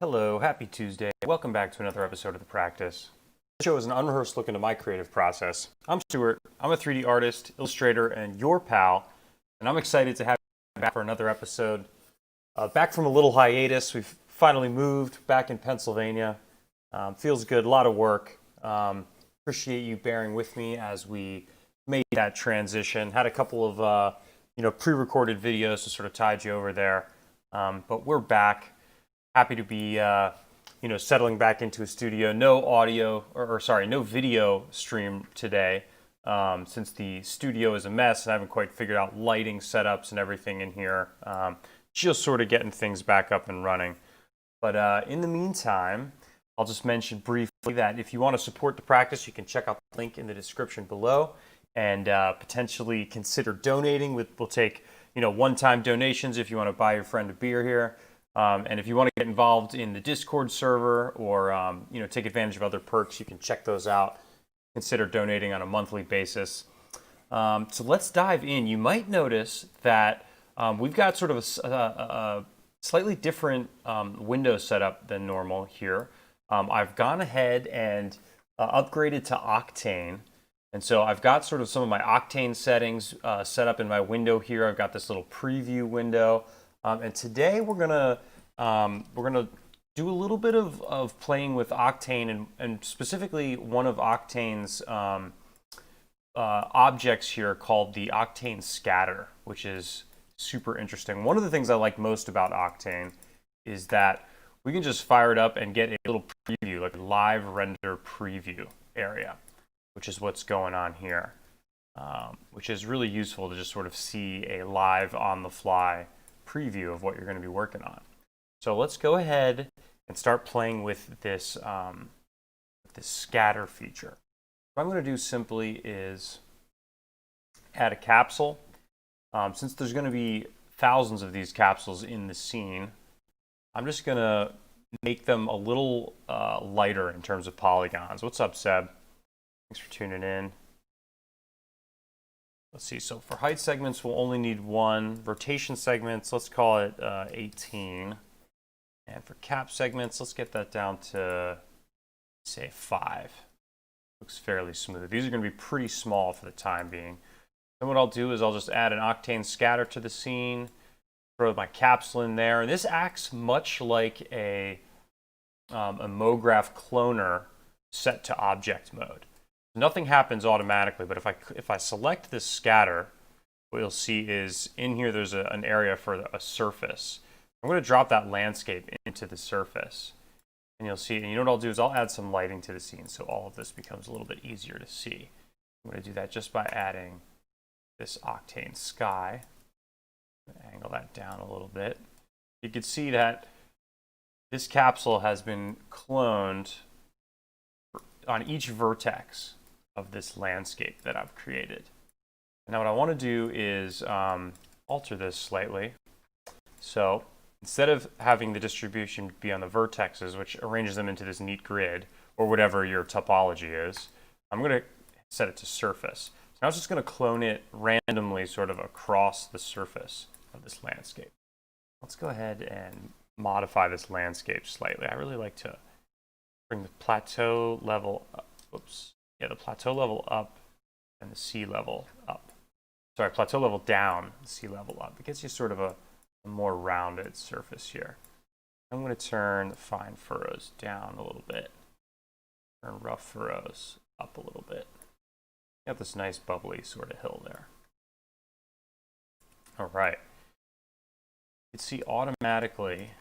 Hello, happy Tuesday. Welcome back to another episode of The Practice. This show is an unrehearsed look into my creative process. I'm Stuart. I'm a 3D artist, illustrator, and your pal, and I'm excited to have you back for another episode. Back from a little hiatus. We've finally moved back in Pennsylvania. Feels good, a lot of work. Appreciate you bearing with me as we made that transition. Had a couple of pre-recorded videos to sort of tide you over there, but we're back. Happy to be, settling back into a studio. No audio, no video stream today, since the studio is a mess and I haven't quite figured out lighting setups and everything in here. Just sort of getting things back up and running. But in the meantime, I'll just mention briefly that if you want to support the practice, you can check out the link in the description below and potentially consider donating. We'll take, one-time donations if you want to buy your friend a beer here. And if you want to get involved in the Discord server or, take advantage of other perks, you can check those out. Consider donating on a monthly basis. So let's dive in. You might notice that we've got sort of a slightly different window setup than normal here. I've gone ahead and upgraded to Octane. And so I've got sort of some of my Octane settings set up in my window here. I've got this little preview window. And today we're gonna do a little bit of playing with Octane and specifically one of Octane's objects here called the Octane Scatter, which is super interesting. One of the things I like most about Octane is that we can just fire it up and get a little preview, like a live render preview area, which is what's going on here, which is really useful to just sort of see a live on the fly preview of what you're going to be working on. So let's go ahead and start playing with this scatter feature. What I'm going to do simply is add a capsule. Since there's going to be thousands of these capsules in the scene, I'm just going to make them a little lighter in terms of polygons. What's up, Seb? Thanks for tuning in. Let's see, so for height segments, we'll only need one. Rotation segments, let's call it 18. And for cap segments, let's get that down to, say, 5. Looks fairly smooth. These are going to be pretty small for the time being. Then what I'll do is I'll just add an Octane Scatter to the scene, throw my capsule in there. And this acts much like a MoGraph cloner set to object mode. Nothing happens automatically, but if I select this scatter, what you'll see is in here there's an area for a surface. I'm going to drop that landscape into the surface, and you'll see, and you know what I'll do is I'll add some lighting to the scene so all of this becomes a little bit easier to see. I'm going to do that just by adding this Octane Sky. Angle that down a little bit. You can see that this capsule has been cloned on each vertex of this landscape that I've created. Now what I want to do is alter this slightly. So instead of having the distribution be on the vertexes, which arranges them into this neat grid, or whatever your topology is, I'm going to set it to surface. So now I'm just going to clone it randomly sort of across the surface of this landscape. Let's go ahead and modify this landscape slightly. I really like to bring the plateau level up. Oops. Yeah, the plateau level up and the sea level up. Sorry, plateau level down, sea level up. It gets you sort of a more rounded surface here. I'm going to turn the fine furrows down a little bit. Turn rough furrows up a little bit. Got this nice bubbly sort of hill there. All right. You can see automatically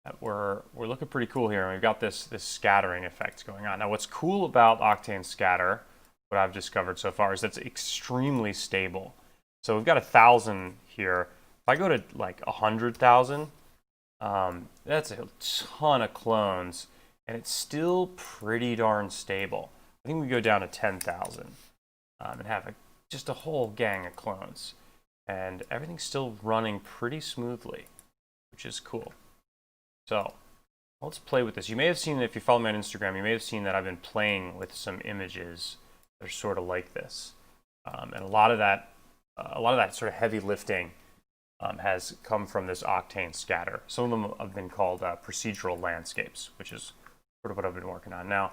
that we're looking pretty cool here, and we've got this scattering effect going on. Now, what's cool about Octane Scatter, what I've discovered so far, is that it's extremely stable. So we've got 1,000 here. If I go to like 100,000, that's a ton of clones, and it's still pretty darn stable. I think we go down to 10,000 and have just a whole gang of clones, and everything's still running pretty smoothly, which is cool. So let's play with this. You may have seen, if you follow me on Instagram, you may have seen that I've been playing with some images that are sort of like this. And a lot of that sort of heavy lifting has come from this Octane Scatter. Some of them have been called procedural landscapes, which is sort of what I've been working on. Now,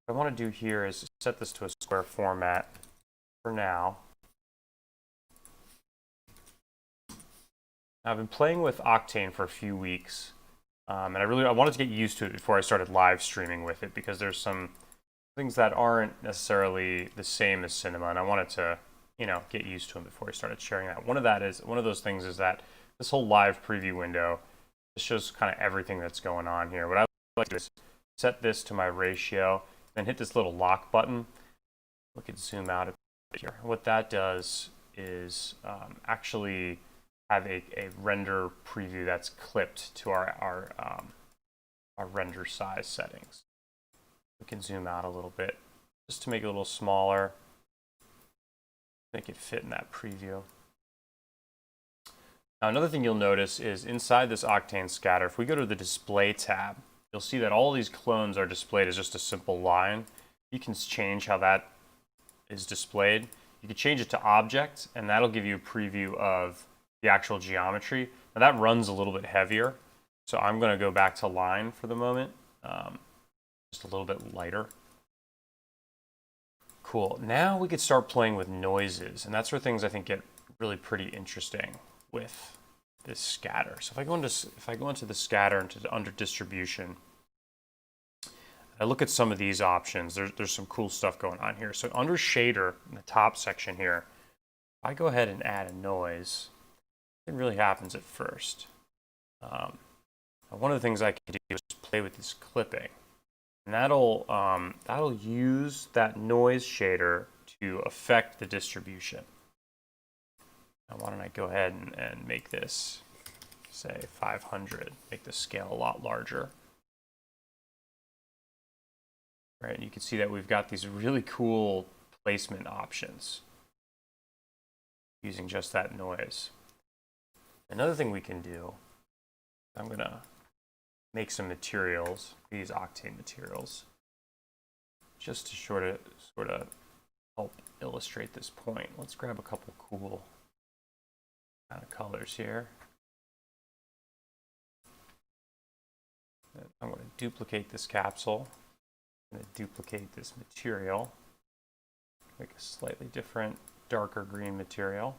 what I want to do here is set this to a square format for now. I've been playing with Octane for a few weeks, and I wanted to get used to it before I started live streaming with it, because there's some things that aren't necessarily the same as Cinema, and I wanted to, get used to them before I started sharing that. One of those things is that this whole live preview window, this shows kind of everything that's going on here. What I like to do is set this to my ratio, then hit this little lock button. We could zoom out a bit here. What that does is actually have a render preview that's clipped to our render size settings. We can zoom out a little bit just to make it a little smaller, make it fit in that preview. Now, another thing you'll notice is inside this Octane Scatter, if we go to the Display tab, you'll see that all these clones are displayed as just a simple line. You can change how that is displayed. You can change it to Object, and that'll give you a preview of the actual geometry. Now, that runs a little bit heavier, so I'm going to go back to line for the moment, just a little bit lighter. Cool. Now we could start playing with noises, and that's where things I think get really pretty interesting with this scatter. So if I go into the scatter and under distribution, I look at some of these options. There's some cool stuff going on here. So under shader in the top section here, if I go ahead and add a noise, it really happens at first. One of the things I can do is play with this clipping. And that'll use that noise shader to affect the distribution. Now, why don't I go ahead and make this, say, 500, make the scale a lot larger. Right, and you can see that we've got these really cool placement options using just that noise. Another thing we can do, I'm going to make some materials, these Octane materials, just to sort of help illustrate this point. Let's grab a couple cool kind of colors here. I'm going to duplicate this capsule. I'm going to duplicate this material, make a slightly different, darker green material.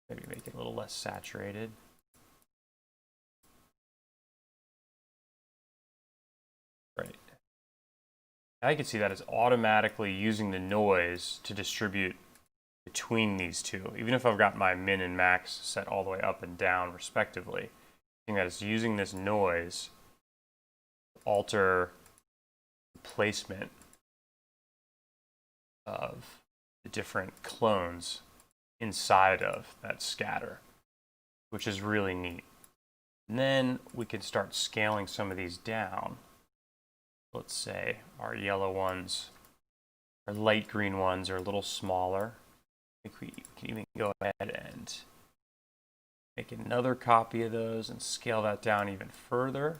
Maybe make it a little less saturated. Right. Now you can see that it's automatically using the noise to distribute between these two. Even if I've got my min and max set all the way up and down respectively, seeing that it's using this noise to alter the placement of the different clones inside of that scatter, which is really neat. And then we can start scaling some of these down. Let's say our yellow ones, our light green ones are a little smaller. I think we can even go ahead and make another copy of those and scale that down even further.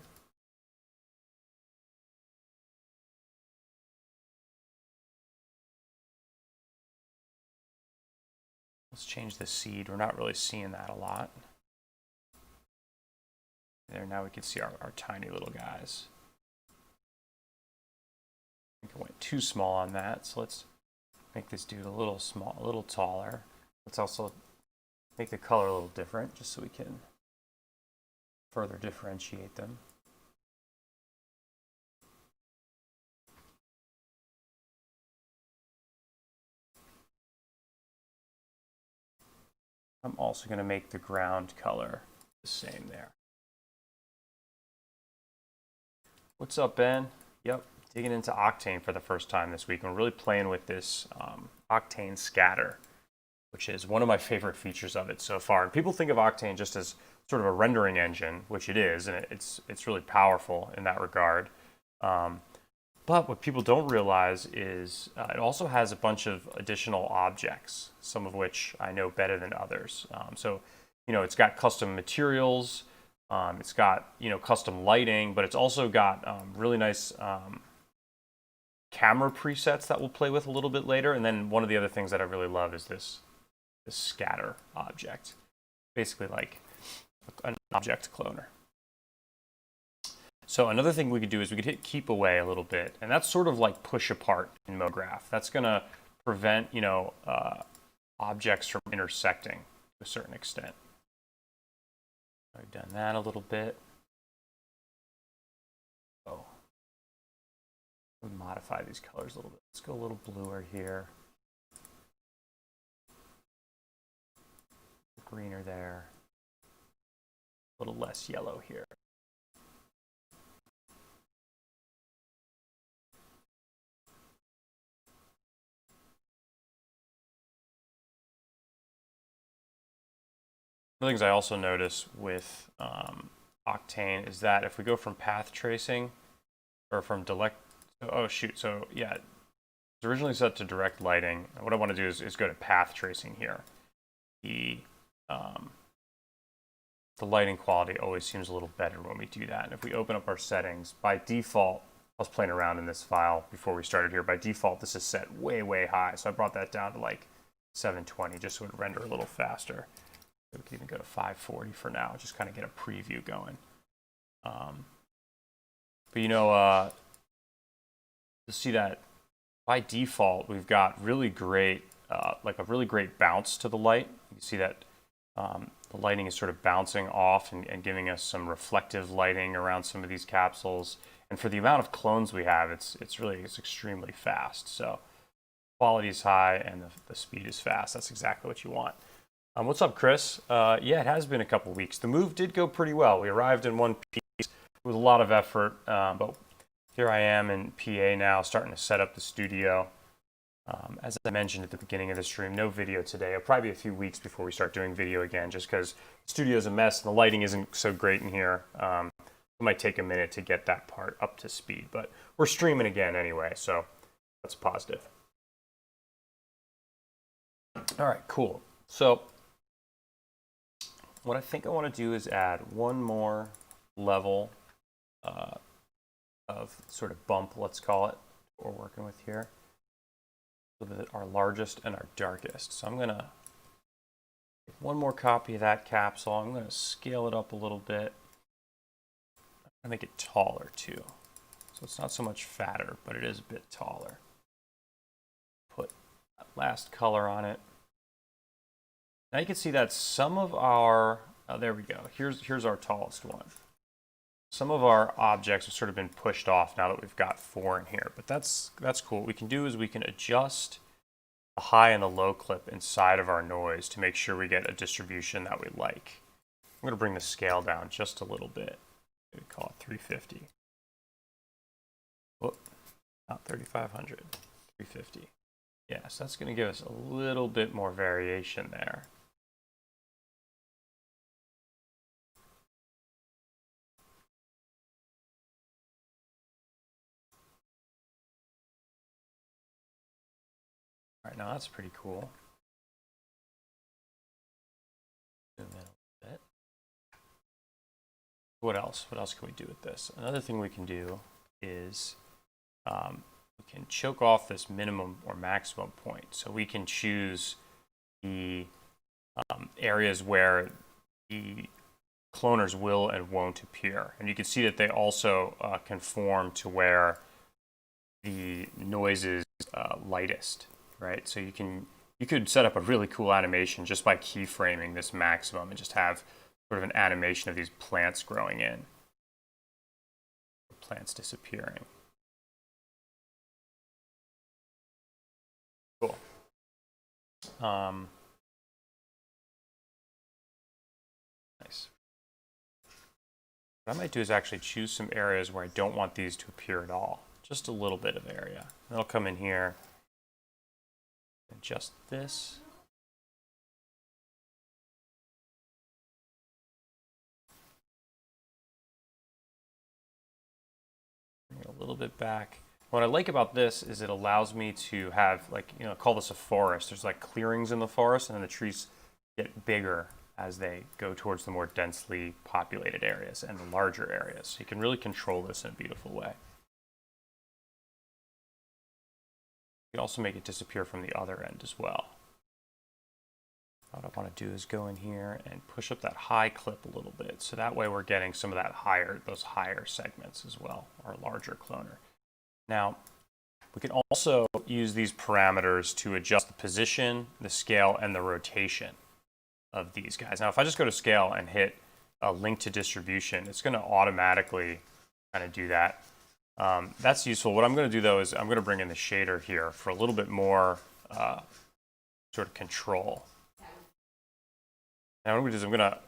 Let's change the seed. We're not really seeing that a lot. There, now we can see our tiny little guys. I think I went too small on that, so let's make this dude a little small, a little taller. Let's also make the color a little different, just so we can further differentiate them. I'm also going to make the ground color the same there. What's up, Ben? Yep, digging into Octane for the first time this week. I'm really playing with this Octane Scatter, which is one of my favorite features of it so far. And people think of Octane just as sort of a rendering engine, which it is, and it's really powerful in that regard. But what people don't realize is it also has a bunch of additional objects, some of which I know better than others. So, it's got custom materials, it's got, custom lighting, but it's also got really nice camera presets that we'll play with a little bit later. And then one of the other things that I really love is this the scatter object, basically like an object cloner. So another thing we could do is we could hit keep away a little bit, and that's sort of like push apart in MoGraph. That's going to prevent, objects from intersecting to a certain extent. I've done that a little bit. Oh, modify these colors a little bit. Let's go a little bluer here. Greener there. A little less yellow here. One of the things I also notice with Octane is that if we go from path tracing or from so yeah, it's originally set to direct lighting. What I want to do is go to path tracing here. The lighting quality always seems a little better when we do that. And if we open up our settings, by default, I was playing around in this file before we started here. By default, this is set way, way high. So I brought that down to like 720 just so it would render a little faster. We can even go to 540 for now, just kind of get a preview going. But you'll see that by default, we've got really great, like a really great bounce to the light. You can see that the lighting is sort of bouncing off and giving us some reflective lighting around some of these capsules. And for the amount of clones we have, it's extremely fast. So quality is high and the speed is fast. That's exactly what you want. What's up, Chris? Yeah, it has been a couple weeks. The move did go pretty well. We arrived in one piece with a lot of effort, but here I am in PA now, starting to set up the studio. As I mentioned at the beginning of the stream, no video today. It'll probably be a few weeks before we start doing video again, just because the studio is a mess and the lighting isn't so great in here. It might take a minute to get that part up to speed, but we're streaming again anyway, so that's positive. All right, cool. So what I think I want to do is add one more level of sort of bump, let's call it, we're working with here. Our largest and our darkest. So I'm going to take one more copy of that capsule. I'm going to scale it up a little bit. I make it taller too. So it's not so much fatter, but it is a bit taller. Put that last color on it. Now you can see that some of our, there we go. Here's our tallest one. Some of our objects have sort of been pushed off now that we've got 4 in here, but that's cool. What we can do is we can adjust the high and the low clip inside of our noise to make sure we get a distribution that we like. I'm going to bring the scale down just a little bit. Maybe call it 350. Whoop, not 3500, 350. Yeah, so that's going to give us a little bit more variation there. All right, now that's pretty cool. Zoom in a little bit. What else? What else can we do with this? Another thing we can do is we can choke off this minimum or maximum point. So we can choose the areas where the cloners will and won't appear. And you can see that they also conform to where the noise is lightest. Right, so you could set up a really cool animation just by keyframing this maximum and just have sort of an animation of these plants growing in, plants disappearing. Cool. Nice. What I might do is actually choose some areas where I don't want these to appear at all, just a little bit of area. And I'll come in here. Adjust this. Bring it a little bit back. What I like about this is it allows me to have, like, call this a forest. There's like clearings in the forest, and then the trees get bigger as they go towards the more densely populated areas and the larger areas. So you can really control this in a beautiful way. You can also make it disappear from the other end as well. What I want to do is go in here and push up that high clip a little bit. So that way we're getting some of that those higher segments as well, our larger cloner. Now, we can also use these parameters to adjust the position, the scale, and the rotation of these guys. Now, if I just go to scale and hit a link to distribution, it's going to automatically kind of do that. That's useful. What I'm going to do, though, is I'm going to bring in the shader here for a little bit more sort of control. Now, what I'm going to do is I'm going to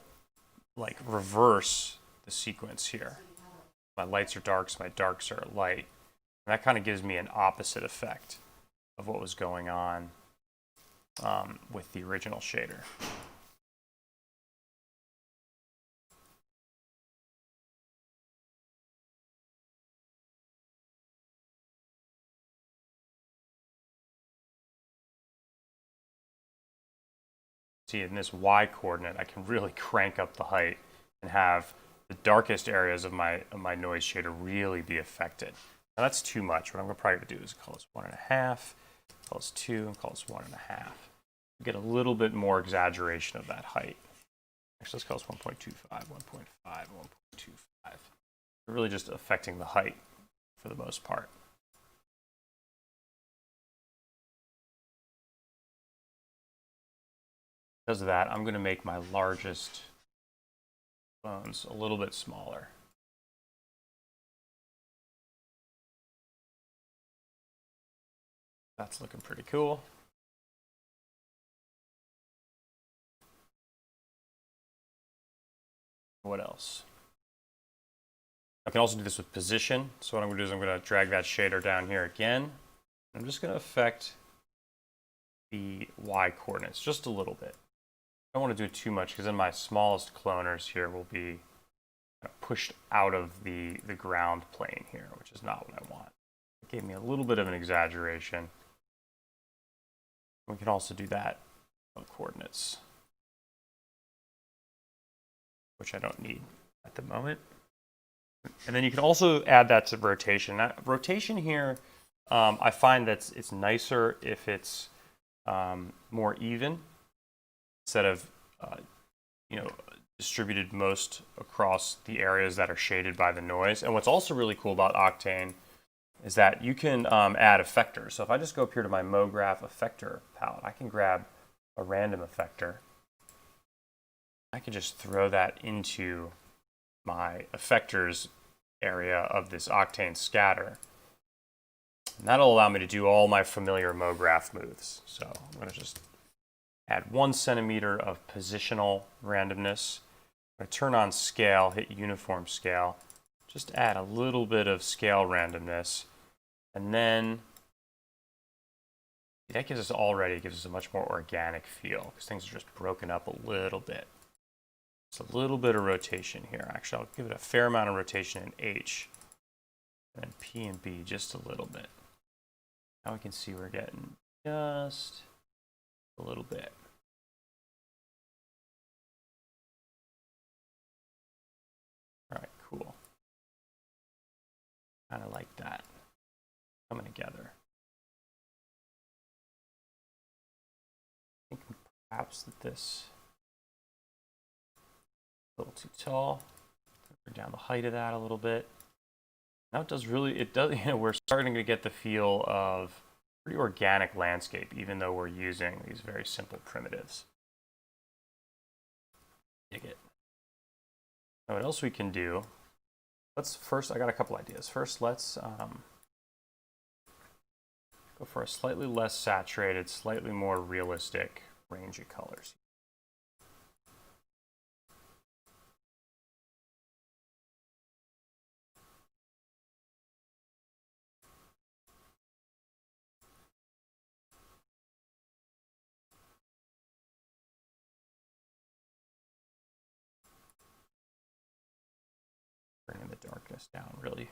like reverse the sequence here. My lights are darks, my darks are light. And that kind of gives me an opposite effect of what was going on with the original shader. See, in this Y coordinate, I can really crank up the height and have the darkest areas of my noise shader really be affected. Now that's too much. What I'm probably going to do is call this 1.5, call this 2, and call this 1.5. Get a little bit more exaggeration of that height. Actually, let's call this 1.25, 1.5, 1.25. We're really just affecting the height for the most part. Because of that, I'm going to make my largest bones a little bit smaller. That's looking pretty cool. What else? I can also do this with position. So what I'm going to do is I'm going to drag that shader down here again. I'm just going to affect the Y coordinates just a little bit. I don't want to do too much because then my smallest cloners here will be pushed out of the ground plane here, which is not what I want. It gave me a little bit of an exaggeration. We can also do that on coordinates, which I don't need at the moment. And then you can also add that to rotation. Now, rotation here, I find that it's nicer if it's more even instead of distributed most across the areas that are shaded by the noise. And what's also really cool about Octane is that you can add effectors. So if I just go up here to my MoGraph effector palette, I can grab a random effector. I can just throw that into my effectors area of this Octane Scatter. And that'll allow me to do all my familiar MoGraph moves. So I'm going to just add 1 centimeter of positional randomness. I'm going to turn on scale, hit uniform scale, just add a little bit of scale randomness. And then that gives us a much more organic feel because things are just broken up a little bit. It's a little bit of rotation here. Actually, I'll give it a fair amount of rotation in H and then P and B just a little bit. Now we can see we're getting just a little bit. All right, cool. Kind of like that coming together. I think perhaps that this is a little too tall. Bring down the height of that a little bit. Now it does, we're starting to get the feel of pretty organic landscape, even though we're using these very simple primitives. Dig it. Now what else we can do? I got a couple ideas. First, let's go for a slightly less saturated, slightly more realistic range of colors. Bringing the darkness down really.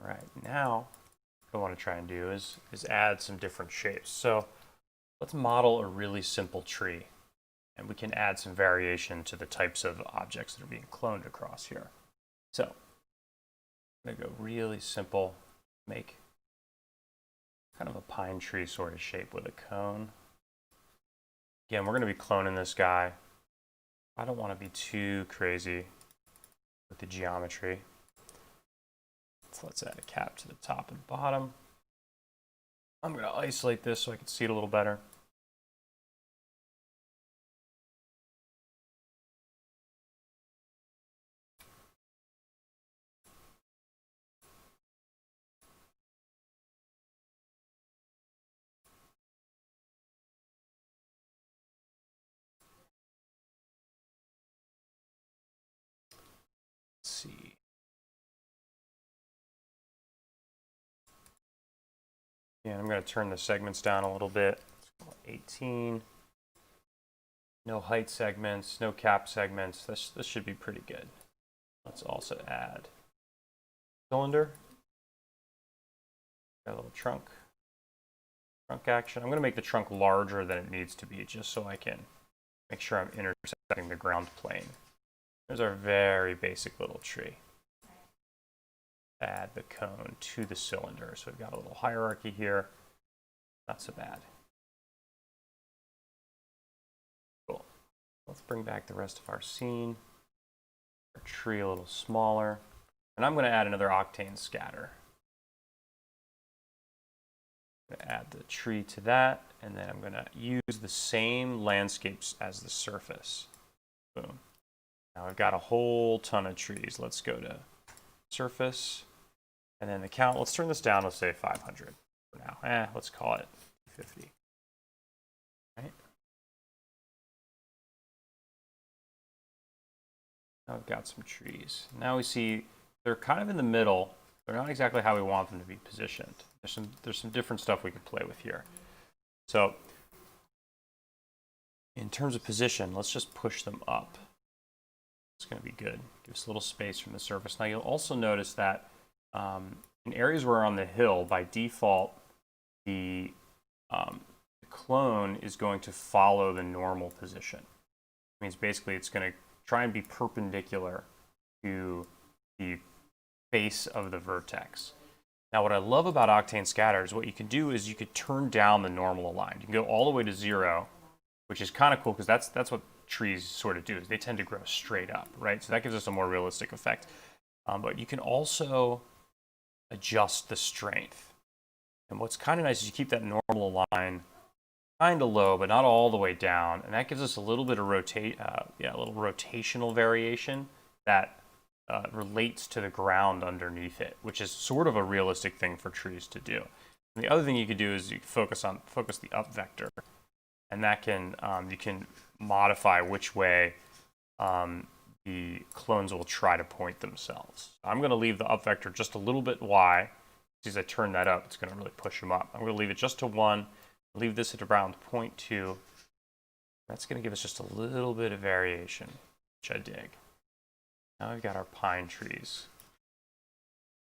All right, now what I want to try and do is add some different shapes. So let's model a really simple tree, and we can add some variation to the types of objects that are being cloned across here. So I'm going to go really simple, make kind of a pine tree sort of shape with a cone. Again, we're going to be cloning this guy. I don't want to be too crazy with the geometry. So let's add a cap to the top and bottom. I'm going to isolate this so I can see it a little better. See. Yeah, I'm going to turn the segments down a little bit. 18. No height segments, no cap segments. This should be pretty good. Let's also add cylinder. Got a little trunk action. I'm going to make the trunk larger than it needs to be just so I can make sure I'm intersecting the ground plane. There's our very basic little tree. Add the cone to the cylinder. So we've got a little hierarchy here. Not so bad. Cool. Let's bring back the rest of our scene. Our tree a little smaller. And I'm going to add another Octane Scatter. I'm going to add the tree to that, and then I'm going to use the same landscapes as the surface. Boom. Now I've got a whole ton of trees. Let's go to surface, and then the count. Let's turn this down. Let's say 500 for now. Let's call it 50. Right. Now we've got some trees. Now we see they're kind of in the middle. They're not exactly how we want them to be positioned. There's some different stuff we could play with here. So in terms of position, let's just push them up. It's going to be good. Give us a little space from the surface. Now you'll also notice that in areas where we're on the hill, by default, the clone is going to follow the normal position. It means basically it's going to try and be perpendicular to the face of the vertex. Now what I love about Octane Scatter is what you can do is you could turn down the normal align. You can go all the way to 0, which is kind of cool because that's what trees sort of do, is they tend to grow straight up, right? So that gives us a more realistic effect. But you can also adjust the strength. And what's kind of nice is you keep that normal align kind of low, but not all the way down. And that gives us a little bit of a little rotational variation that relates to the ground underneath it, which is sort of a realistic thing for trees to do. And the other thing you could do is you focus the up vector, and that can you can modify which way the clones will try to point themselves. I'm going to leave the up vector just a little bit Y. As I turn that up, it's going to really push them up. I'm going to leave it just to 1. Leave this at around 0.2. That's going to give us just a little bit of variation, which I dig. Now we've got our pine trees.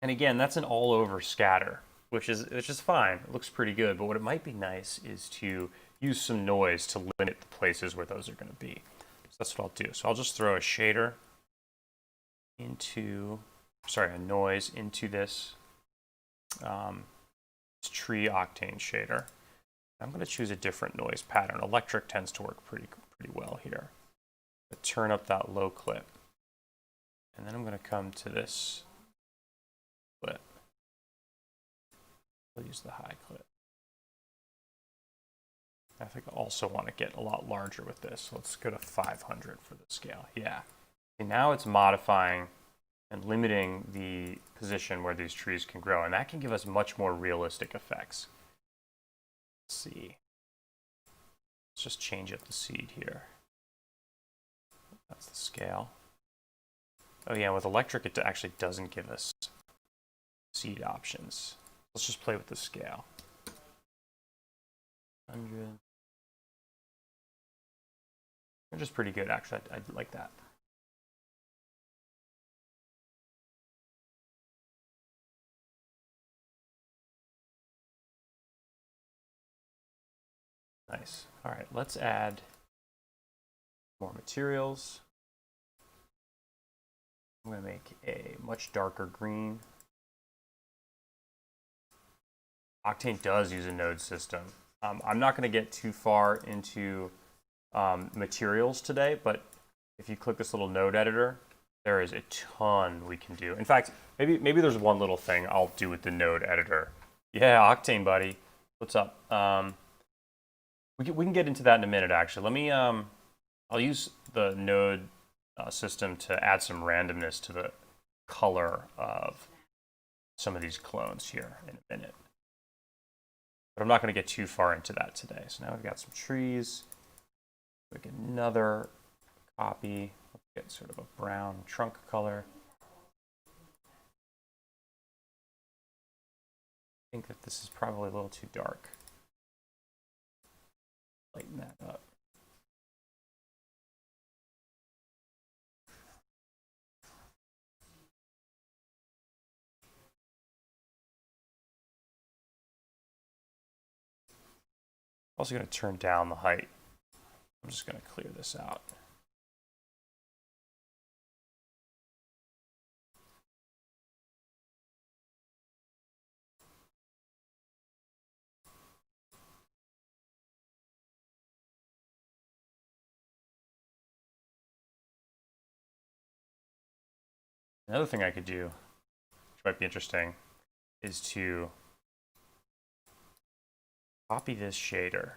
And again, that's an all-over scatter, which is fine. It looks pretty good, but what it might be nice is to use some noise to limit the places where those are going to be. So that's what I'll do. So I'll just throw a shader into, a noise into this tree octane shader. I'm going to choose a different noise pattern. Electric tends to work pretty well here. Turn up that low clip. And then I'm going to come to this clip. I'll use the high clip. I think I also want to get a lot larger with this. Let's go to 500 for the scale. Yeah. And now it's modifying and limiting the position where these trees can grow. And that can give us much more realistic effects. Let's see. Let's just change up the seed here. That's the scale. Oh yeah, with electric it actually doesn't give us seed options. Let's just play with the scale. 100. They're just pretty good actually. I like that. All right, let's add more materials. I'm going to make a much darker green. Octane does use a node system. I'm not going to get too far into materials today, but if you click this little node editor, there is a ton we can do. In fact, maybe there's one little thing I'll do with the node editor. Yeah, Octane buddy, what's up? We can get into that in a minute. Actually, let me. I'll use the node system to add some randomness to the color of some of these clones here in a minute. But I'm not going to get too far into that today. So now we've got some trees. Make another copy. Let's get sort of a brown trunk color. I think that this is probably a little too dark. Lighten that up. Also going to turn down the height. I'm just going to clear this out. Another thing I could do, which might be interesting, is to copy this shader,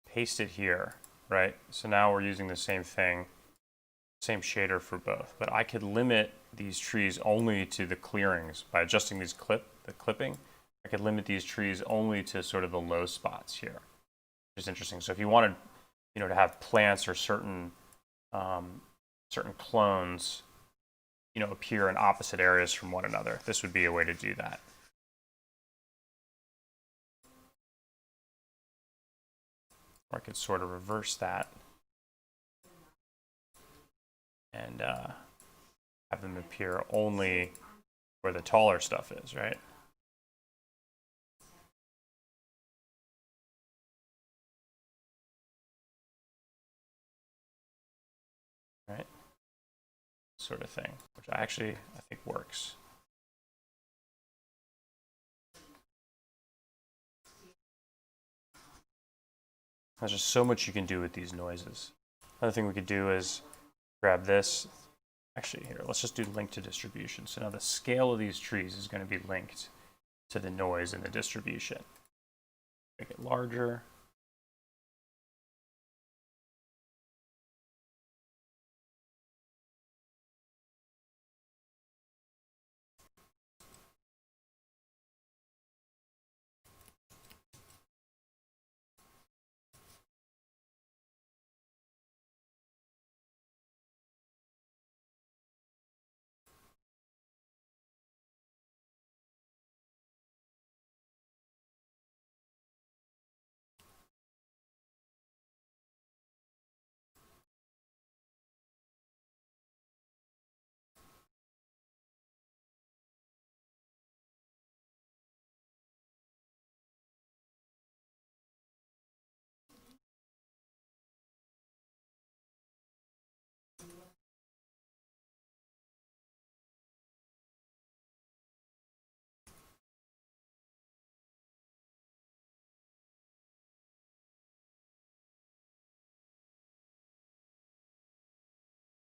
paste it here, right? So now we're using the same thing, same shader for both. But I could limit these trees only to the clearings by adjusting these the clipping. I could limit these trees only to sort of the low spots here, which is interesting. So if you wanted, to have plants or certain clones, appear in opposite areas from one another, this would be a way to do that. Or I could sort of reverse that and have them appear only where the taller stuff is, right? Right? Sort of thing, which I think works. There's just so much you can do with these noises. Another thing we could do is grab this. Actually, here, let's just do link to distribution. So now the scale of these trees is going to be linked to the noise in the distribution. Make it larger.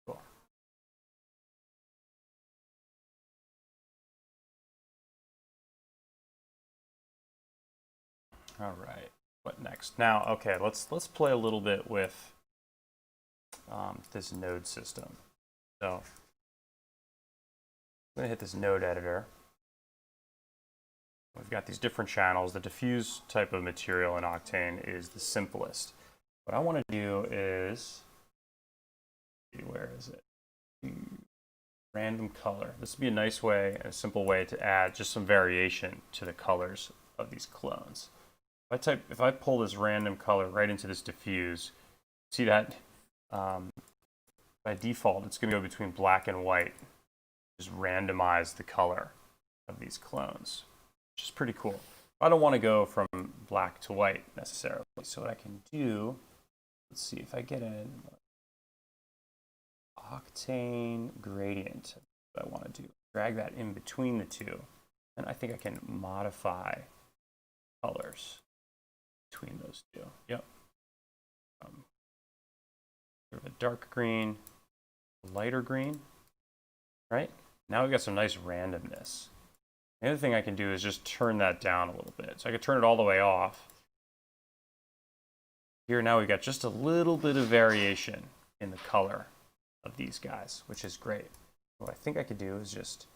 Cool. All right. What next? Now, okay, let's play a little bit with this node system. So I'm going to hit this node editor. We've got these different channels. The diffuse type of material in Octane is the simplest. What I want to do is, where is it? Random color. This would be a nice way, a simple way to add just some variation to the colors of these clones. If I pull this random color right into this diffuse, see that by default it's going to go between black and white. Just randomize the color of these clones, which is pretty cool. I don't want to go from black to white necessarily. So what I can do, let's see if I get an octane gradient that I want to do. Drag that in between the two. And I think I can modify colors between those two. Yep. Sort of a dark green, lighter green, right? Now we've got some nice randomness. The other thing I can do is just turn that down a little bit. So I could turn it all the way off. Here now we've got just a little bit of variation in the color of these guys, which is great. What I think I could do is just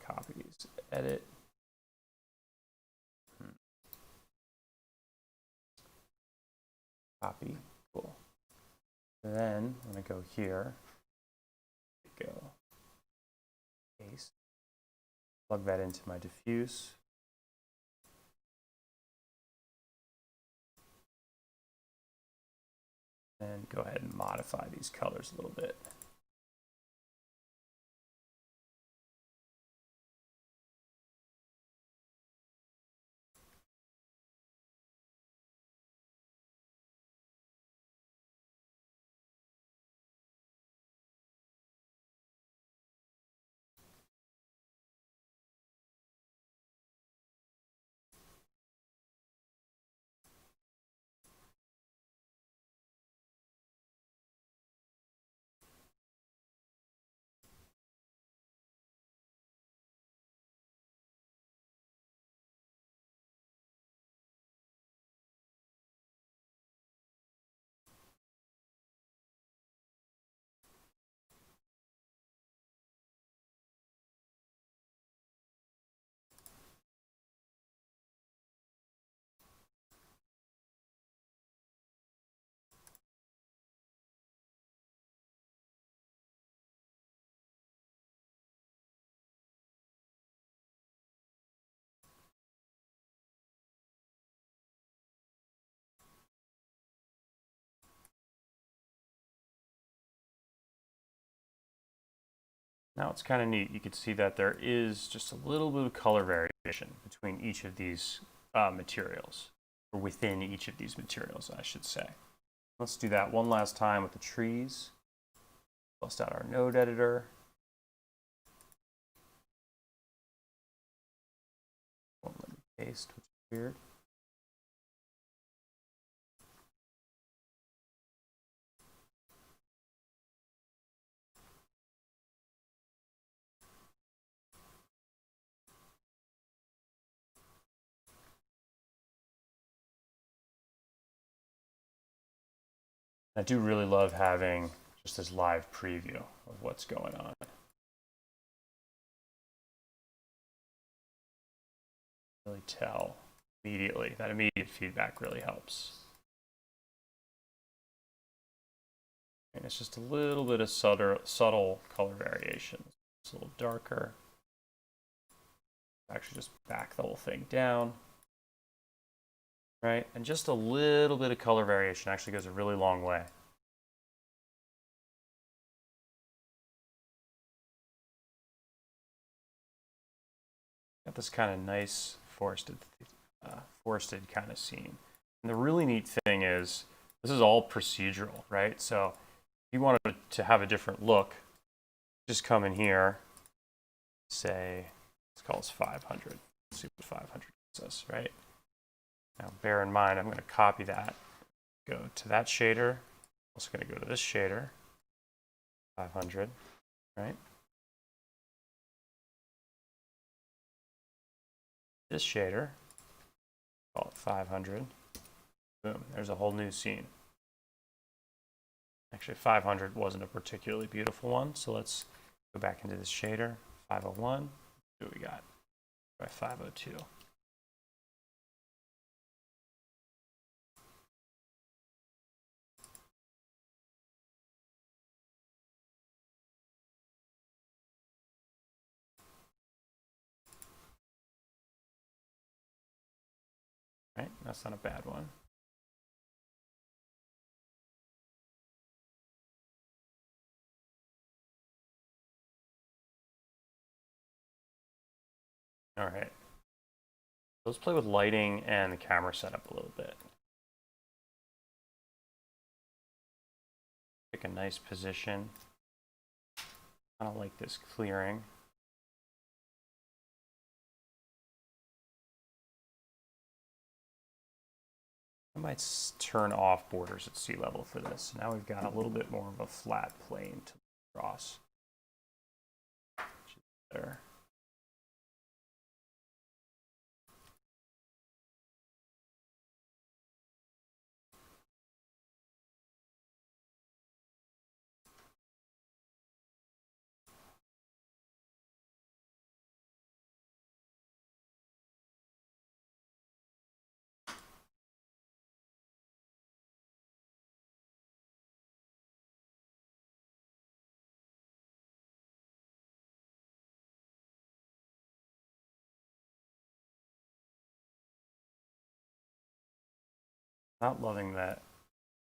copy these, edit. Copy, cool. And then I'm gonna go here, go, paste, plug that into my diffuse. And go ahead and modify these colors a little bit. Now it's kind of neat. You can see that there is just a little bit of color variation between each of these materials, or within each of these materials, I should say. Let's do that one last time with the trees. Bust out our node editor. Won't let me paste, which is weird. I do really love having just this live preview of what's going on. Really tell immediately. That immediate feedback really helps. And it's just a little bit of subtle color variation. It's a little darker. Actually just back the whole thing down. Right? And just a little bit of color variation actually goes a really long way. Got this kind of nice forested kind of scene. And the really neat thing is, this is all procedural, right? So if you wanted to have a different look, just come in here, say, let's call this 500. Let's see what 500 gives us, right? Now, bear in mind, I'm going to copy that, go to that shader, also going to go to this shader, 500, right? This shader, call it 500. Boom, there's a whole new scene. Actually, 500 wasn't a particularly beautiful one, so let's go back into this shader, 501. See what we got. Try 502. Right, that's not a bad one. All right. Let's play with lighting and the camera setup a little bit. Pick a nice position. I don't like this clearing. I might turn off borders at sea level for this. Now we've got a little bit more of a flat plane to cross. There. Not loving that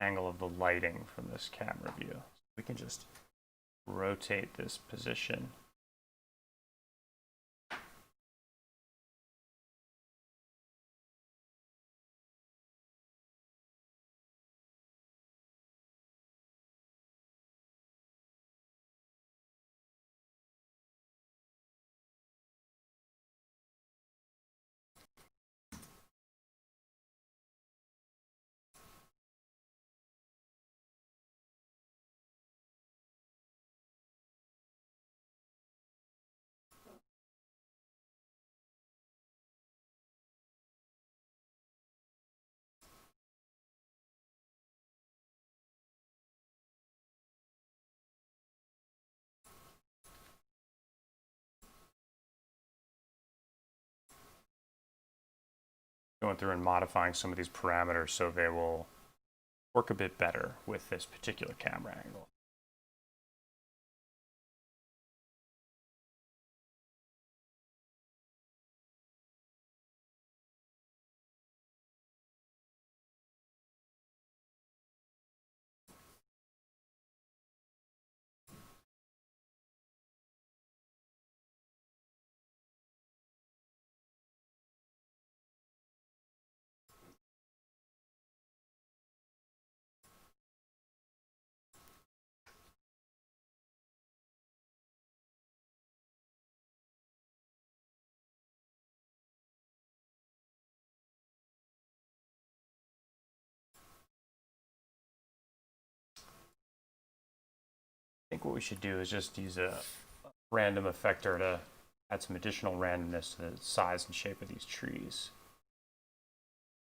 angle of the lighting from this camera view. We can just rotate this position. Going through and modifying some of these parameters so they will work a bit better with this particular camera angle. I think what we should do is just use a random effector to add some additional randomness to the size and shape of these trees.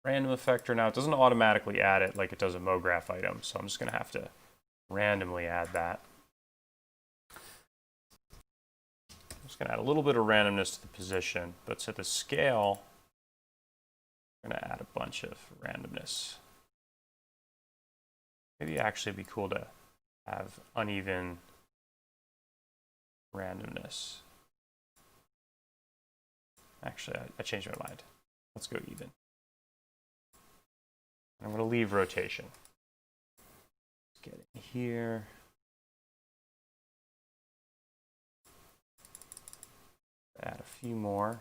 Random effector, now it doesn't automatically add it like it does a MoGraph item, so I'm just going to have to randomly add that. I'm just going to add a little bit of randomness to the position, but to the scale, I'm going to add a bunch of randomness. Maybe actually it'd be cool to have uneven randomness. Actually, I changed my mind. Let's go even. I'm going to leave rotation. Let's get in here. Add a few more.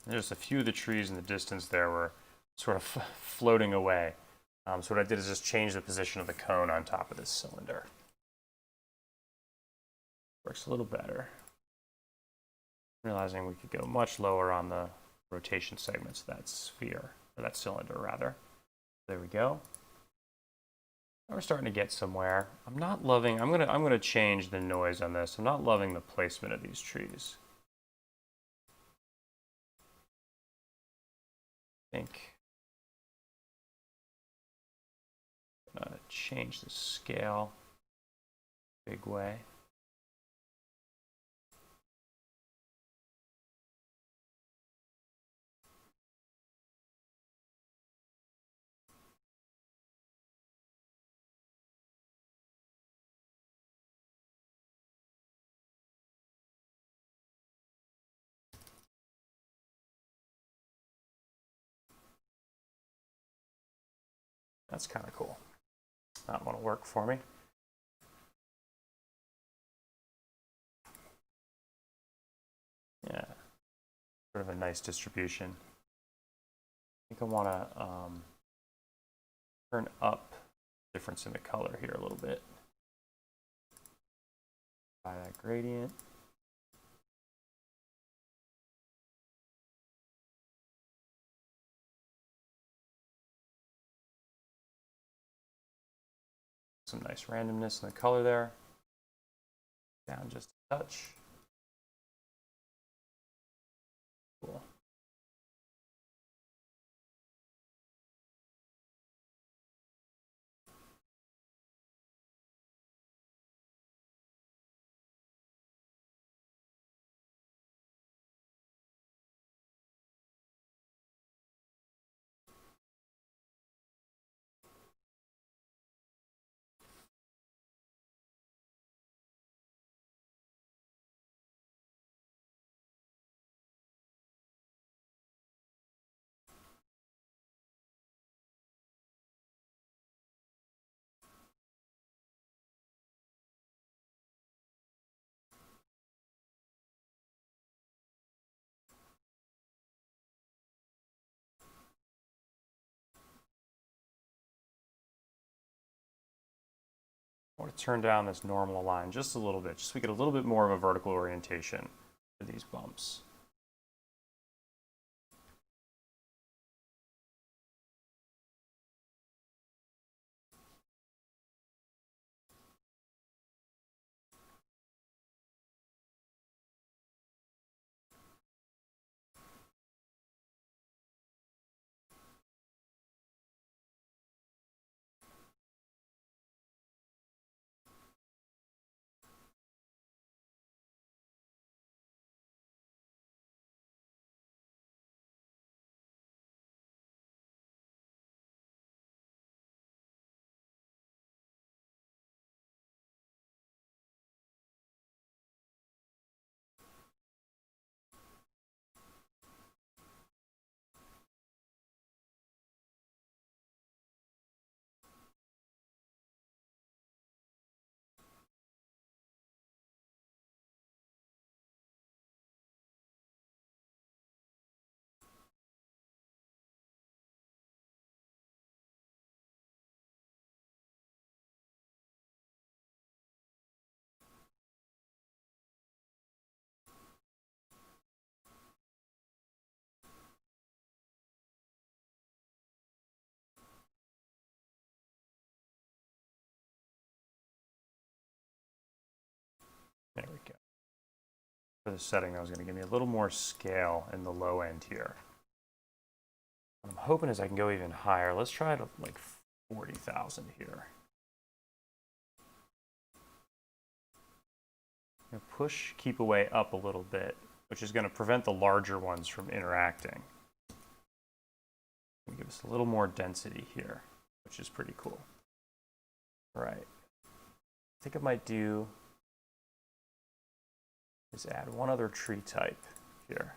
There's a few of the trees in the distance there were sort of floating away. So what I did is just change the position of the cone on top of this cylinder. Works a little better. Realizing we could go much lower on the rotation segments of that sphere, or that cylinder rather. There we go. We're starting to get somewhere. I'm not loving, I'm gonna change the noise on this. I'm not loving the placement of these trees. I think I'm gonna change the scale big way. That's kind of cool. That want to work for me. Yeah, sort of a nice distribution. I think I want to turn up the difference in the color here a little bit. By that gradient. Some nice randomness in the color there. Down just a touch. Cool. I want to turn down this normal line just a little bit, just so we get a little bit more of a vertical orientation for these bumps. There we go. For the setting, that was going to give me a little more scale in the low end here. What I'm hoping is I can go even higher. Let's try to like 40,000 here. I'm going to push keep away up a little bit, which is going to prevent the larger ones from interacting. Give us a little more density here, which is pretty cool. All right. I think I might do is add one other tree type here.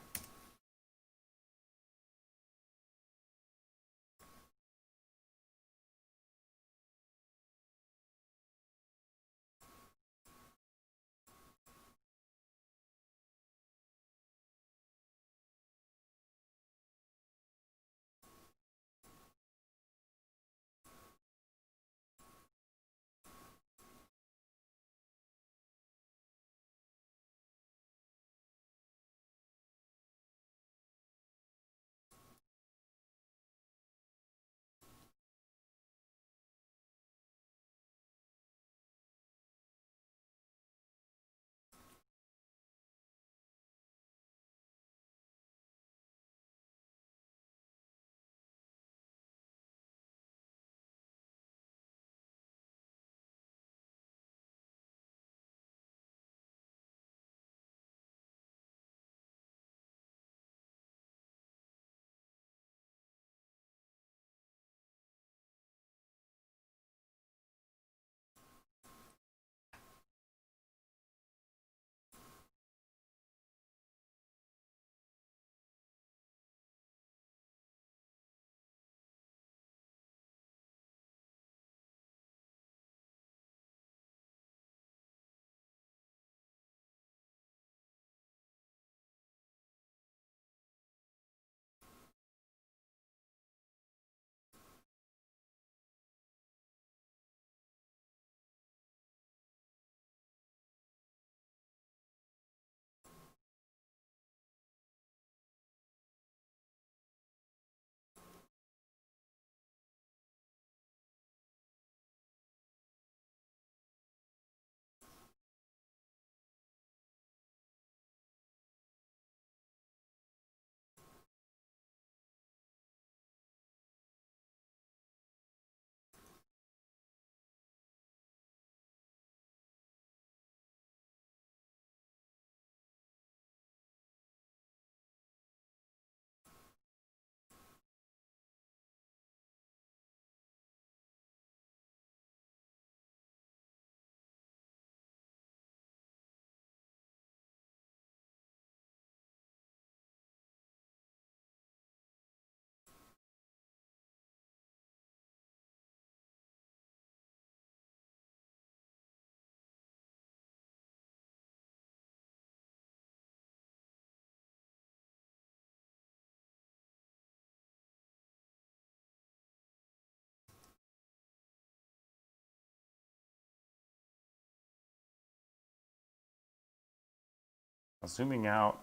Now, zooming out,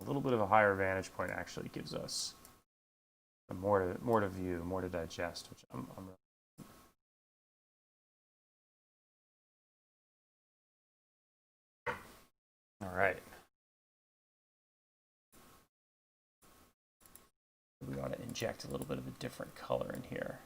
a little bit of a higher vantage point actually gives us more to view, more to digest, which I'm all right. We want to inject a little bit of a different color in here.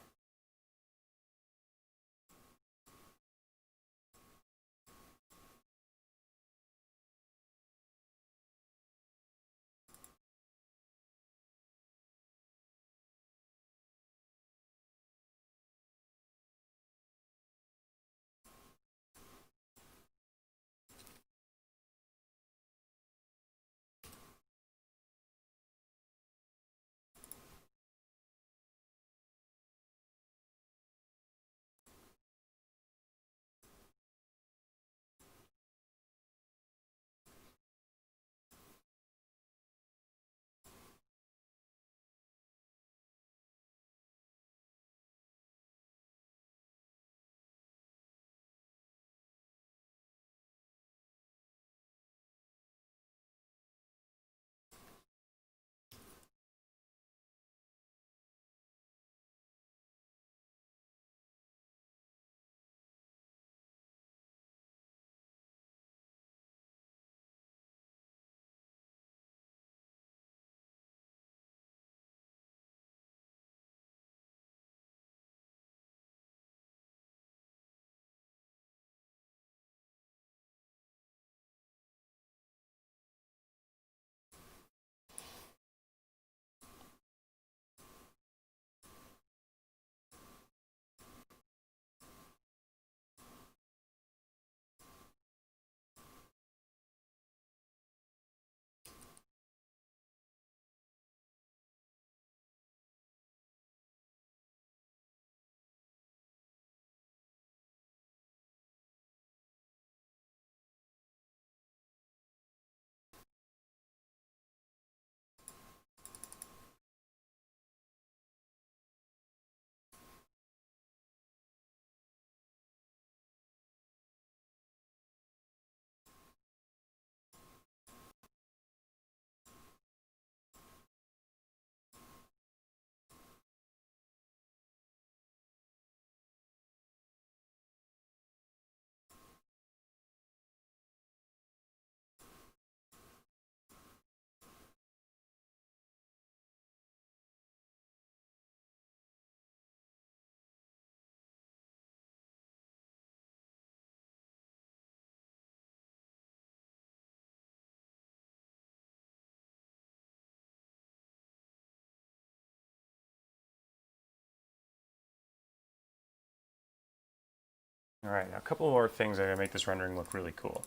All right, now a couple more things that are going to make this rendering look really cool.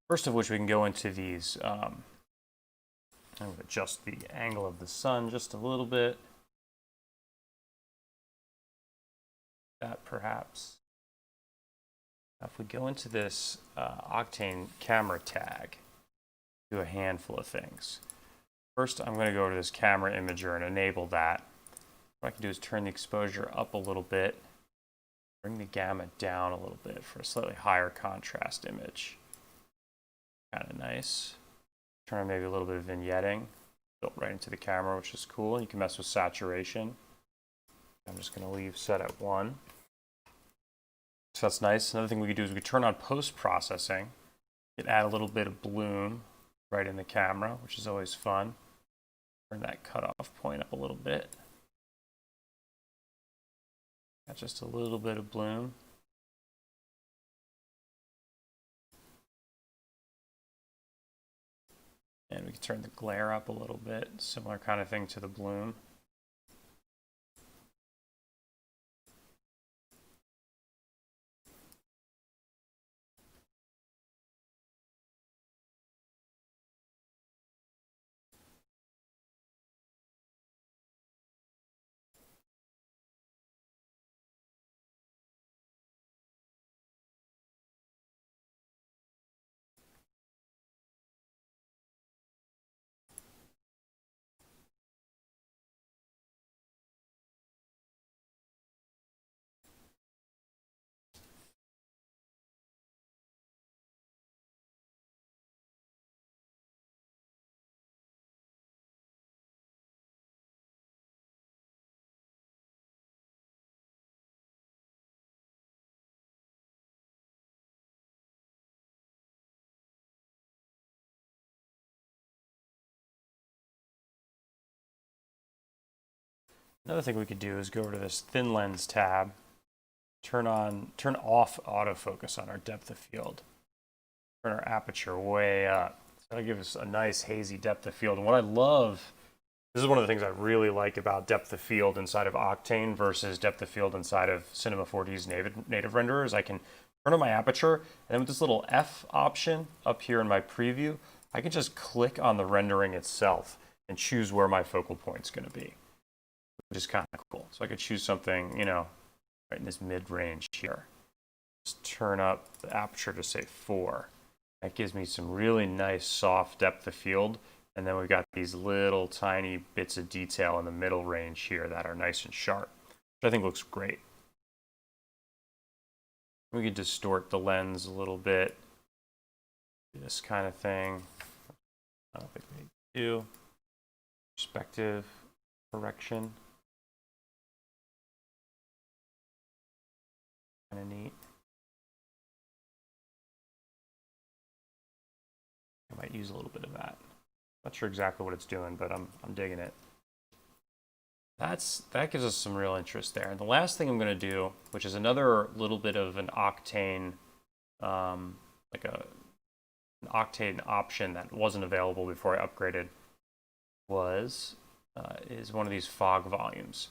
First of which, we can go into these. I'm going to adjust the angle of the sun just a little bit. That perhaps. Now if we go into this Octane camera tag, do a handful of things. First, I'm going to go to this camera imager and enable that. What I can do is turn the exposure up a little bit, bring the gamma down a little bit for a slightly higher contrast image. Kind of nice. Turn on maybe a little bit of vignetting, built right into the camera, which is cool. You can mess with saturation. I'm just going to leave set at 1. So that's nice. Another thing we could do is we could turn on post-processing. You can add a little bit of bloom right in the camera, which is always fun. Turn that cutoff point up a little bit. Got just a little bit of bloom. And we can turn the glare up a little bit. Similar kind of thing to the bloom. Another thing we could do is go over to this thin lens tab, turn off autofocus on our depth of field, turn our aperture way up. So that'll give us a nice hazy depth of field. And what I love, this is one of the things I really like about depth of field inside of Octane versus depth of field inside of Cinema 4D's native renderers. I can turn on my aperture, and then with this little F option up here in my preview, I can just click on the rendering itself and choose where my focal point's going to be, which is kind of cool. So I could choose something, you know, right in this mid-range here. Just turn up the aperture to say 4. That gives me some really nice soft depth of field. And then we've got these little tiny bits of detail in the middle range here that are nice and sharp, which I think looks great. We can distort the lens a little bit, this kind of thing. I don't think we need to do perspective correction. Kind of neat. I might use a little bit of that. Not sure exactly what it's doing, but I'm digging it. That gives us some real interest there. And the last thing I'm going to do, which is another little bit of an Octane, like an Octane option that wasn't available before I upgraded, is one of these fog volumes.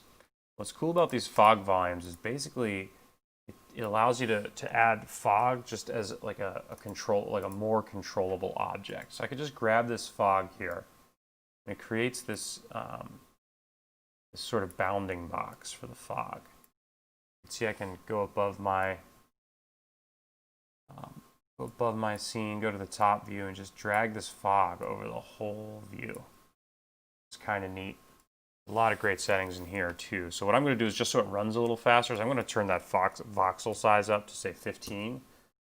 What's cool about these fog volumes is basically it allows you to add fog just as like a more controllable object. So I could just grab this fog here, and it creates this this sort of bounding box for the fog. You can see I can go above my scene, go to the top view, and just drag this fog over the whole view. It's kind of neat. A lot of great settings in here too. So what I'm going to do is, just so it runs a little faster, is I'm going to turn that voxel size up to say 15.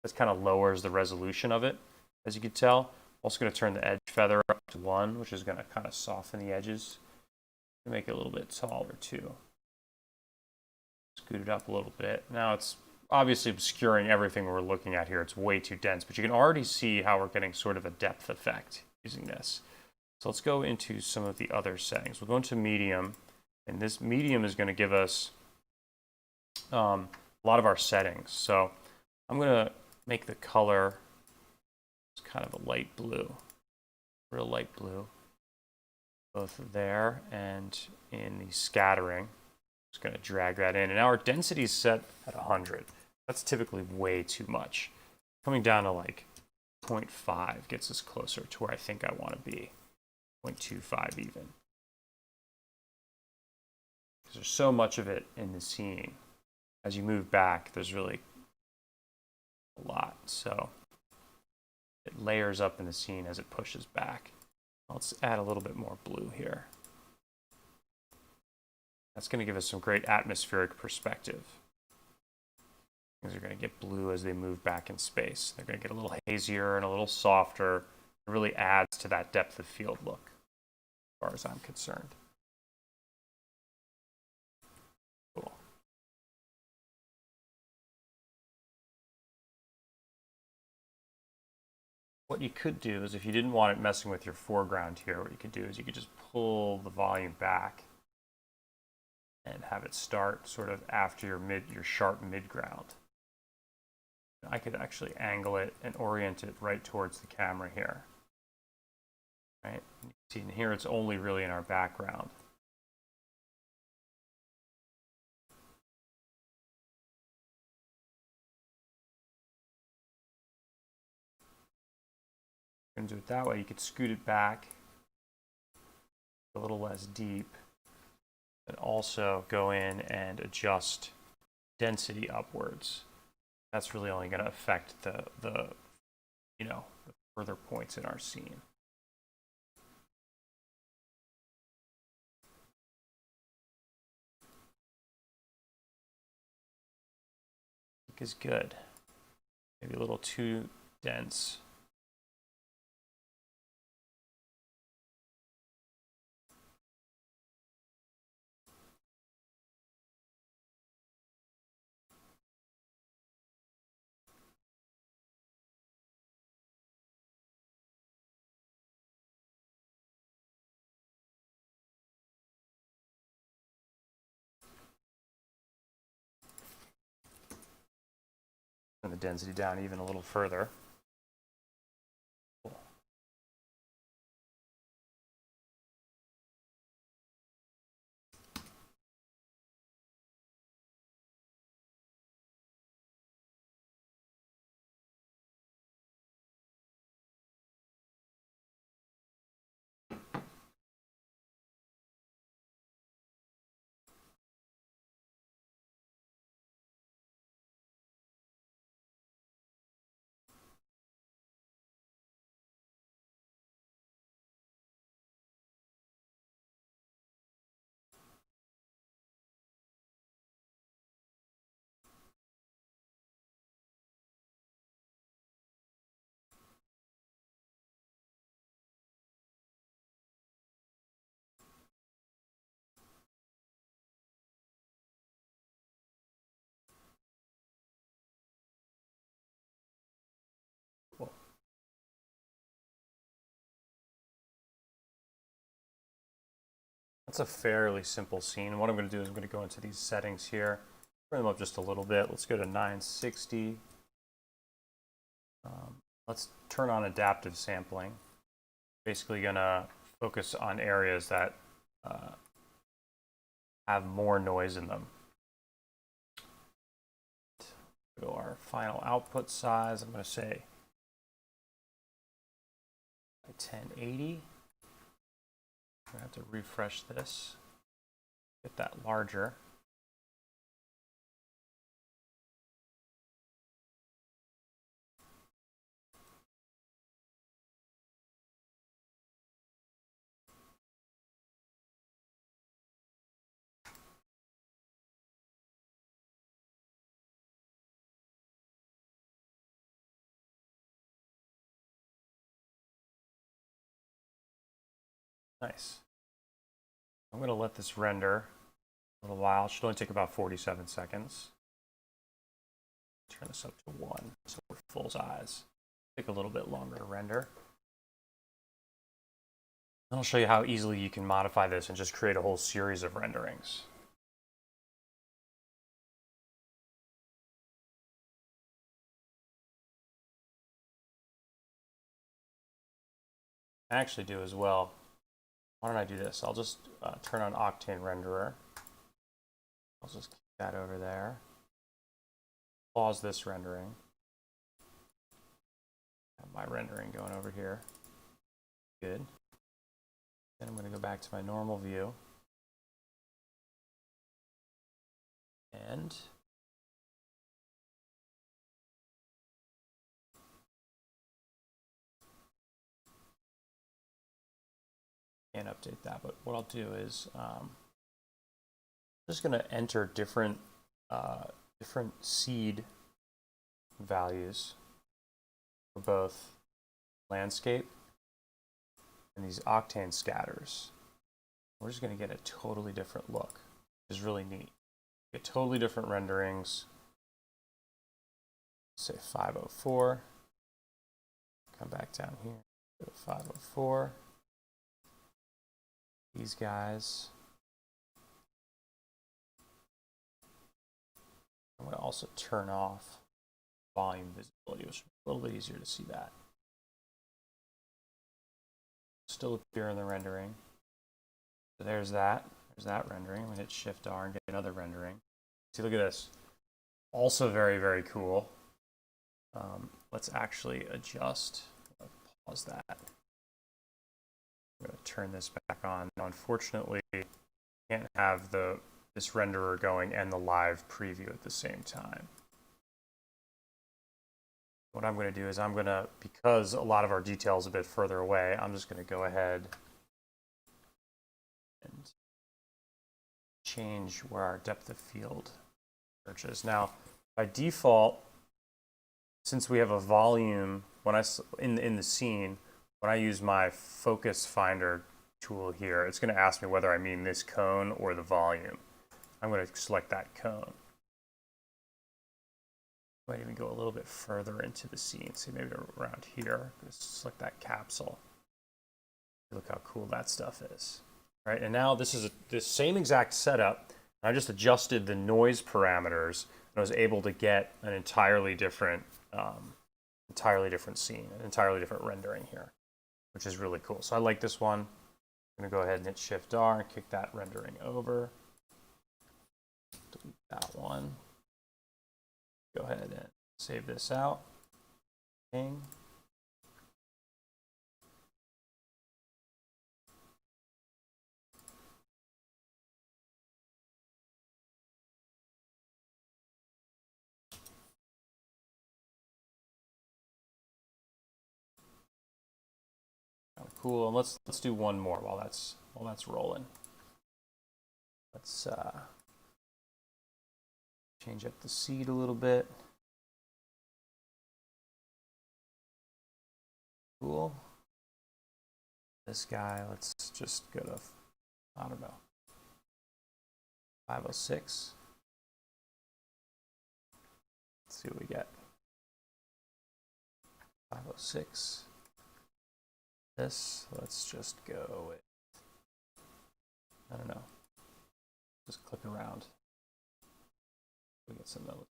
This kind of lowers the resolution of it, as you can tell. I'm also going to turn the edge feather up to 1, which is going to kind of soften the edges and make it a little bit taller too. Scoot it up a little bit. Now it's obviously obscuring everything we're looking at here. It's way too dense, but you can already see how we're getting sort of a depth effect using this. So let's go into some of the other settings. We'll go into medium, and this medium is going to give us a lot of our settings. So I'm going to make the color kind of a light blue, real light blue, both there and in the scattering. Just going to drag that in, and now our density is set at 100. That's typically way too much. Coming down to like 0.5 gets us closer to where I think I want to be. 0.25 even. Because there's so much of it in the scene. As you move back, there's really a lot. So it layers up in the scene as it pushes back. Let's add a little bit more blue here. That's going to give us some great atmospheric perspective. Things are going to get blue as they move back in space. They're going to get a little hazier and a little softer. It really adds to that depth of field look, as far as I'm concerned. Cool. What you could do is, if you didn't want it messing with your foreground here, what you could do is you could just pull the volume back and have it start sort of after your sharp midground. I could actually angle it and orient it right towards the camera here. Right? You can see in here it's only really in our background. You can do it that way. You could scoot it back a little less deep, and also go in and adjust density upwards. That's really only going to affect the further points in our scene. I think is good. Maybe a little too dense. Turn the density down even a little further. Cool. Cool. That's a fairly simple scene. What I'm going to do is I'm going to go into these settings here, turn them up just a little bit. Let's go to 960. Let's turn on adaptive sampling. Basically going to focus on areas that have more noise in them. Go to our final output size. I'm going to say 1080. I have to refresh this, get that larger. Nice. I'm going to let this render a little while. It should only take about 47 seconds. Turn this up to 1 so we're full size. Take a little bit longer to render. And I'll show you how easily you can modify this and just create a whole series of renderings. I actually do as well. Why don't I do this? I'll just turn on Octane Renderer. I'll just keep that over there. Pause this rendering. Have my rendering going over here. Good. Then I'm going to go back to my normal view. And can't update that, but what I'll do is I'm just going to enter different seed values for both landscape and these octane scatters. We're just going to get a totally different look, which is really neat. Get totally different renderings. Say 504. Come back down here. Go to 504. These guys. I'm going to also turn off volume visibility, which is a little bit easier to see that. Still appear in the rendering. So there's that. There's that rendering. I'm going to hit Shift R and get another rendering. See, look at this. Also very, very cool. Let's actually adjust. Pause that. I'm going to turn this back on. Unfortunately, I can't have this renderer going and the live preview at the same time. What I'm going to do is I'm going to, because a lot of our detail is a bit further away, I'm just going to go ahead and change where our depth of field search is. Now, by default, since we have a volume, when in the scene, when I use my focus finder tool here, it's going to ask me whether I mean this cone or the volume. I'm going to select that cone. Might even go a little bit further into the scene. See, maybe around here. Just select that capsule. Look how cool that stuff is. All right, and now this is this same exact setup. I just adjusted the noise parameters. I was able to get an entirely different scene, an entirely different rendering here, which is really cool. So I like this one. I'm going to go ahead and hit Shift R and kick that rendering over. Delete that one. Go ahead and save this out. Ping. Cool, and let's do one more while that's rolling. Let's change up the seed a little bit. Cool. This guy, let's just go to, I don't know, 506. Let's see what we get. 506. This, let's just go with, I don't know, just click around. We get some of those.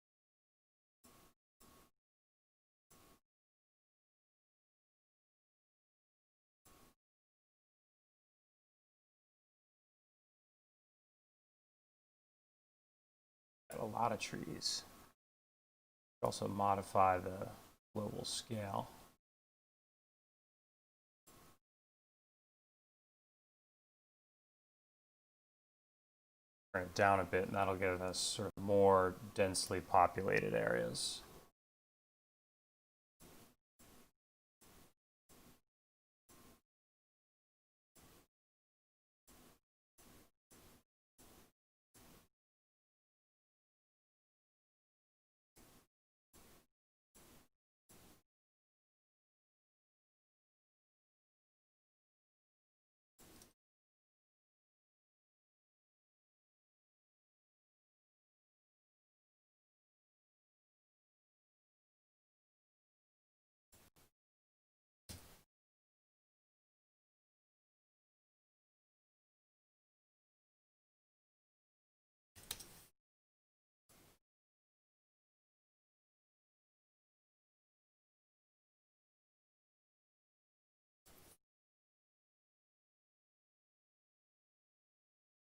Got a lot of trees. Also modify the global scale. Turn it down a bit, and that'll give us sort of more densely populated areas.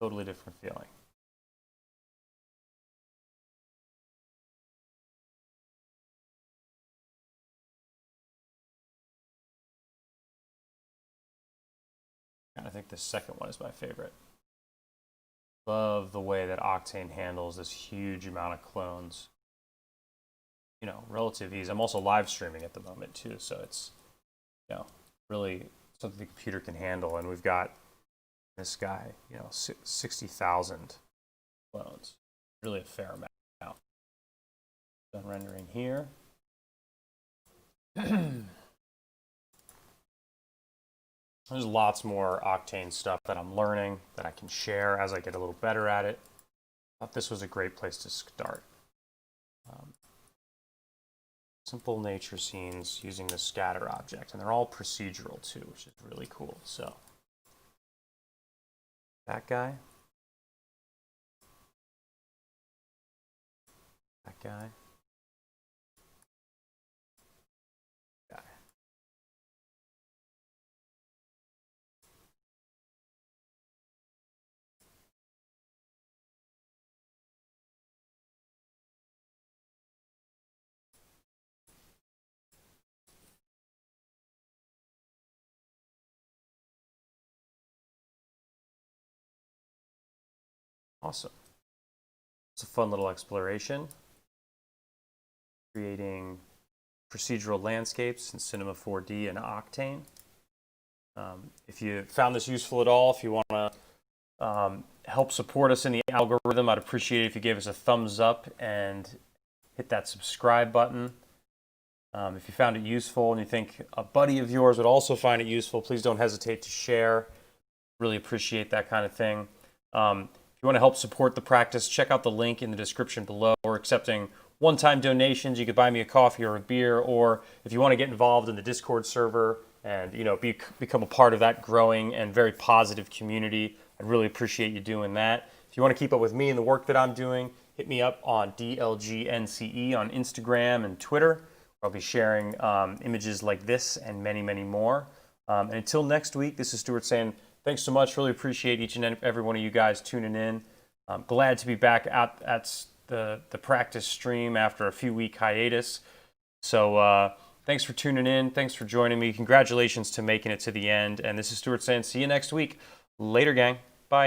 Totally different feeling. And I think the second one is my favorite. Love the way that Octane handles this huge amount of clones. You know, relative ease. I'm also live streaming at the moment too, so it's, you know, really something the computer can handle. And we've got this guy, you know, 60,000 clones. Really a fair amount. Done rendering here. There's lots more Octane stuff that I'm learning that I can share as I get a little better at it. I thought this was a great place to start. Simple nature scenes using the scatter object, and they're all procedural too, which is really cool. So that guy, that guy, guy. Awesome. It's a fun little exploration. Creating procedural landscapes in Cinema 4D and Octane. If you found this useful at all, if you want to help support us in the algorithm, I'd appreciate it if you gave us a thumbs up and hit that subscribe button. If you found it useful and you think a buddy of yours would also find it useful, please don't hesitate to share. Really appreciate that kind of thing. If you want to help support the practice, check out the link in the description below. We're accepting one-time donations. You could buy me a coffee or a beer, or if you want to get involved in the Discord server and become a part of that growing and very positive community, I'd really appreciate you doing that. If you want to keep up with me and the work that I'm doing, hit me up on DLGNCE on Instagram and Twitter. I'll be sharing images like this and many, many more. And until next week, this is Stuart saying thanks so much. Really appreciate each and every one of you guys tuning in. I'm glad to be back at the practice stream after a few week hiatus. So thanks for tuning in. Thanks for joining me. Congratulations to making it to the end. And this is Stuart saying see you next week. Later, gang.